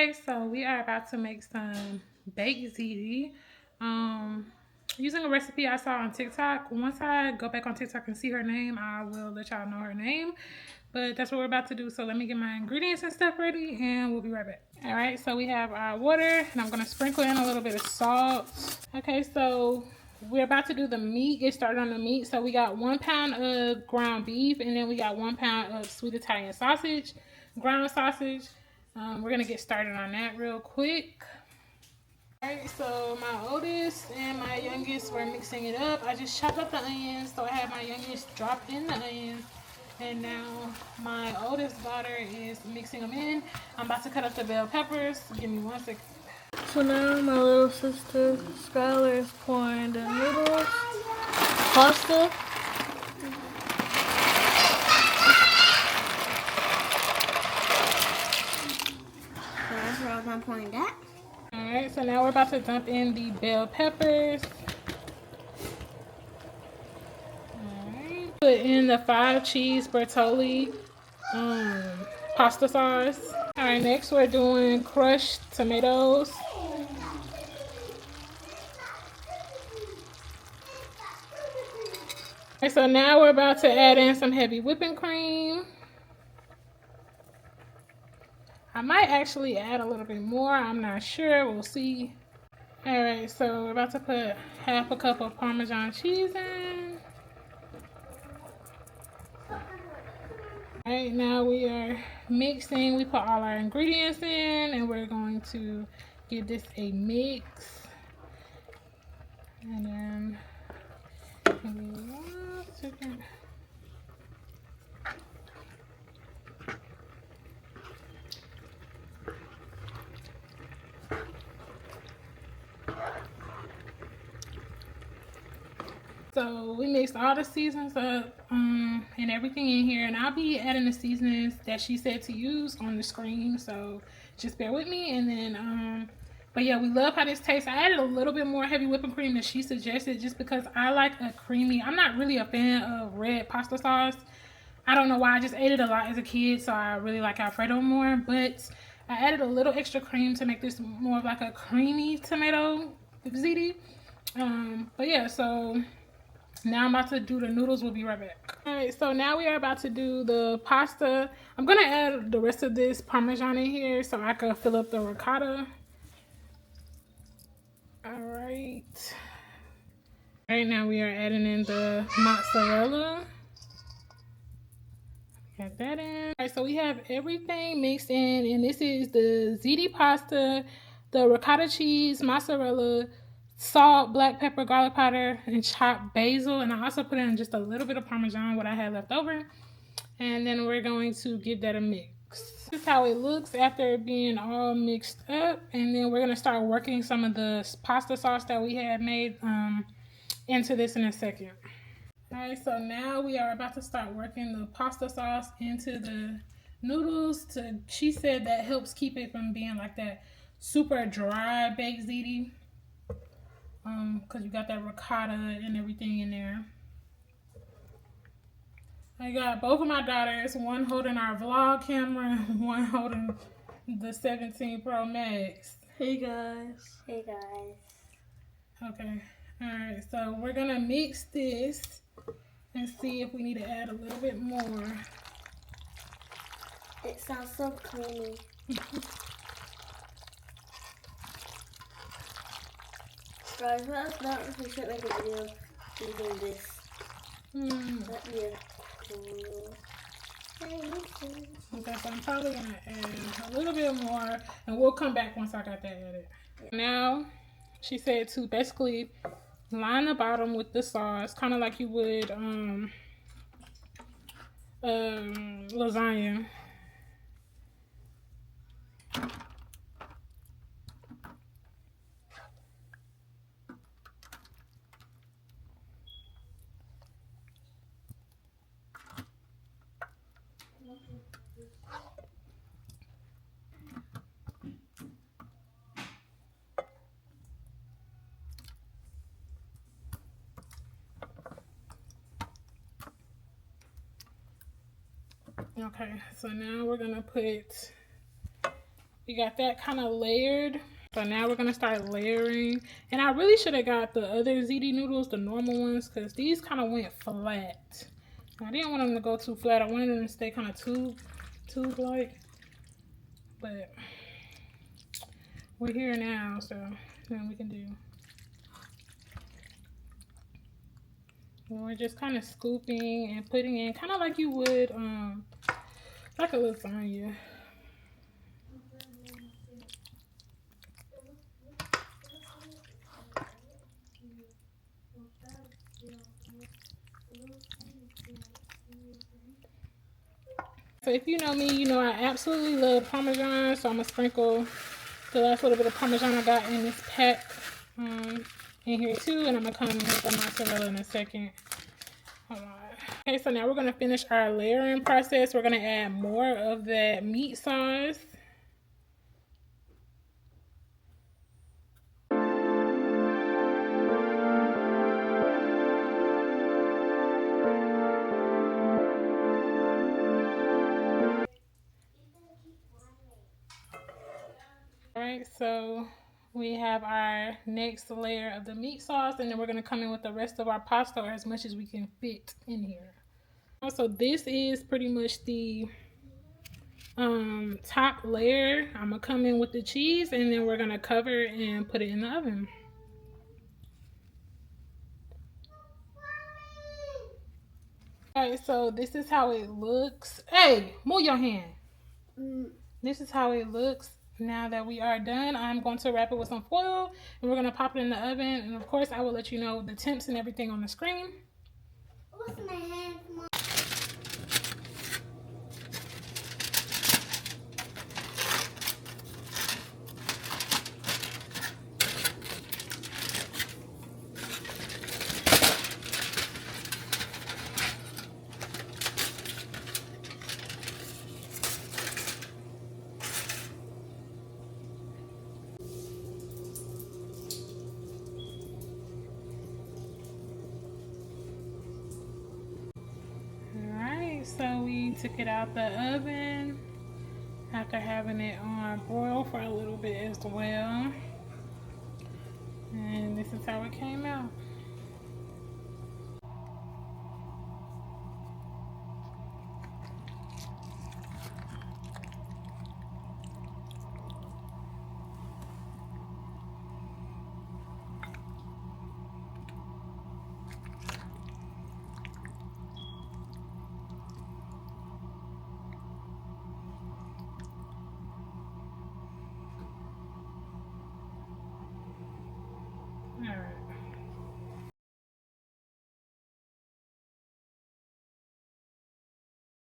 Alright, so we are about to make some baked ziti. Using a recipe I saw on TikTok. Once I go back on TikTok and see her name, I will let y'all know her name. But that's what we're about to do. So let me get my ingredients and stuff ready and we'll be right back. Alright, so we have our water and I'm gonna sprinkle in a little bit of salt. Okay, so we're about to do the meat, get started on the meat. So we got 1 pound of ground beef and then we got 1 pound of sweet Italian sausage, ground sausage. We're gonna get started on that real quick. Alright, so my oldest and my youngest were mixing it up. I just chopped up the onions, so I have my youngest drop in the onions. And now my oldest daughter is mixing them in. I'm about to cut up the bell peppers. Give me 1 second. So now my little sister Skylar is pouring the noodles, pasta. So that's where I'm pouring that. Alright, so now we're about to dump in the bell peppers. Alright. Put in the 5 cheese Bertolli pasta sauce. Alright, next we're doing crushed tomatoes. Okay, so now we're about to add in some heavy whipping cream. I might actually add a little bit more. I'm not sure. We'll see. Alright, so we're about to put 1/2 cup of Parmesan cheese in. Alright, now we are mixing. We put all our ingredients in and we're going to give this a mix. And then, give me 1 second. So we mixed all the seasons up and everything in here, and I'll be adding the seasonings that she said to use on the screen, so just bear with me. And then but yeah, we love how this tastes. I added a little bit more heavy whipping cream than she suggested just because I like a creamy. I'm not really a fan of red pasta sauce. I don't know why. I just ate it a lot as a kid, so I really like Alfredo more, but I added a little extra cream to make this more of like a creamy tomato ziti. But yeah, so now I'm about to do the noodles. We'll be right back. Alright, so now we are about to do the pasta. I'm going to add the rest of this Parmesan in here so I can fill up the ricotta. Alright. Right now we are adding in the mozzarella. Got that in. Alright, so we have everything mixed in, and this is the ziti pasta, the ricotta cheese, mozzarella, salt, black pepper, garlic powder, and chopped basil. And I also put in just a little bit of Parmesan, what I had left over. And then we're going to give that a mix. This is how it looks after being all mixed up. And then we're going to start working some of the pasta sauce that we had made into this in a second. Alright, so now we are about to start working the pasta sauce into the noodles. She said that helps keep it from being like that super dry baked ziti. Because you got that ricotta and everything in there. I got both of my daughters, one holding our vlog camera, one holding the 17 Pro Max. Hey guys. Hey guys. Okay, alright, so we're gonna mix this and see if we need to add a little bit more. It sounds so creamy. Guys, let us know if we should make a video using this. That'd be cool. Okay, so I'm probably gonna add a little bit more and we'll come back once I got that added. Now, she said to basically line the bottom with the sauce, kind of like you would lasagna. Okay, so now we're gonna put We got that kind of layered. So now we're gonna start layering. And I really should have got the other ziti noodles, the normal ones, because these kind of went flat. I didn't want them to go too flat. I wanted them to stay kind of tube-like. But we're here now, so then we can do. And we're just kind of scooping and putting in, kind of like you would, like a lasagna. So if you know me, you know I absolutely love Parmesan, so I'm going to sprinkle the last little bit of Parmesan I got in this pack in here too, and I'm going to come with the mozzarella in a second. Hold on. Okay, so now we're going to finish our layering process. We're going to add more of that meat sauce. Alright, so we have our next layer of the meat sauce, and then we're going to come in with the rest of our pasta, or as much as we can fit in here. So this is pretty much the top layer. I'm going to come in with the cheese, and then we're going to cover and put it in the oven. Alright, so this is how it looks. Hey, move your hand. This is how it looks. Now that we are done, I'm going to wrap it with some foil, and we're going to pop it in the oven. And of course, I will let you know the temps and everything on the screen. What's my hand, Mom? Alright, so we took it out the oven after having it on broil for a little bit as well. And this is how it came out.